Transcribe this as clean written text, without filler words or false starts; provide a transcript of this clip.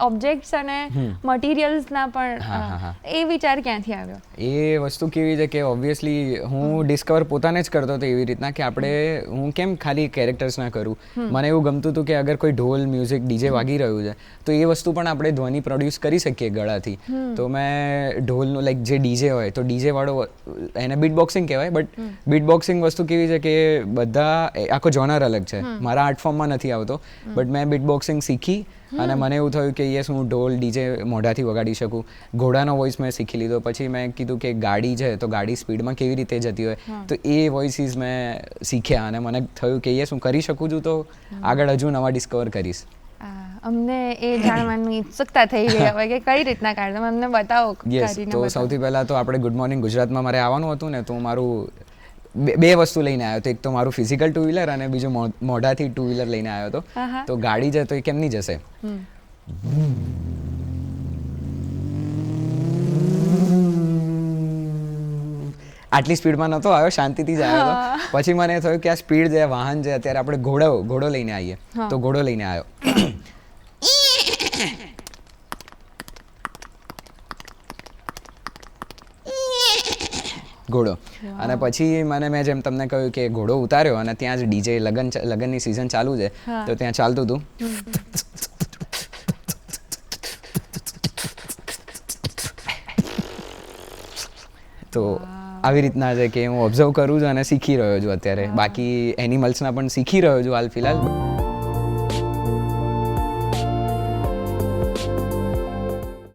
Objects અને મટીરિયલ્સના પણ એ વિચાર ક્યાંથી આવ્યો? એ વસ્તુ કેવી છે કે ઓબ્વિયસલી હું ડિસ્કવર પોતાને જ કરતો હતો એવી રીતના કે હું કેમ ખાલી કેરેક્ટર્સ ના કરું. મને એવું ગમતું હતું કે અગર કોઈ ઢોલ મ્યુઝિક ડીજે વાગી રહ્યું છે તો એ વસ્તુ પણ આપણે ધ્વનિ પ્રોડ્યુસ કરી શકીએ ગળાથી. તો મેં ઢોલનું લાઈક જે ડીજે હોય તો ડીજે વાળો એને બીટ બોક્સિંગ કહેવાય, બટ બીટ બોક્સિંગ વસ્તુ કેવી છે કે બધા આખો જોનર અલગ છે. મારા આર્ટ ફોર્મમાં નથી આવતો, બટ મેં બીટ બોક્સિંગ શીખી અને મને એવું થયું કે યસ હું ઢોલ ડીજે મોઢાથી વગાડી શકું. ઘોડાનો વોઇસ મેં શીખી લીધો. પછી મેં કીધું કે ગાડી છે તો ગાડી સ્પીડમાં કેવી રીતે જતી હોય, તો એ વોઇસીસ મેં શીખ્યા અને મને થયું કે યસ હું કરી શકું છું, તો આગળ હજુ નવા ડિસ્કવર કરીશ. અમને એ જાણવાની ઉત્સુકતા થઈ ગઈ હવે કે કઈ રીતના કાઢે, અમને બતાવો. યસ, તો સૌથી પહેલાં તો આપણે ગુડ મોર્નિંગ ગુજરાતમાં મારે આવવાનું હતું ને, તો મારું બે વસ્તુ લઈને આવ્યો હતો. એક તો મારું ફિઝિકલ ટુ વ્હીલર અને બીજું મોઢાથી ટુ વ્હીલર લઈને આવ્યો હતો. તો ગાડી છે તો એ કેમની જશે? આટલી સ્પીડમાં નહોતો આવ્યો, શાંતિથી જ આવ્યો હતો. પછી મને થયું કે આ સ્પીડ જે વાહન છે, અત્યારે આપણે ઘોડો લઈને આવીએ, તો ઘોડો લઈને આવ્યો. ઘોડો. અને પછી મેં જેમ તમને કહ્યું કે ઘોડો ઉતાર્યો અને ત્યાં જ ડીજે લગનની સિઝન ચાલુ છે તો ત્યાં ચાલતું હતું. તો આવી રીતના છે કે હું ઓબ્ઝર્વ કરું છું અને શીખી રહ્યો છું અત્યારે. બાકી એનિમલ્સના પણ શીખી રહ્યો છું હાલ ફિલહાલ.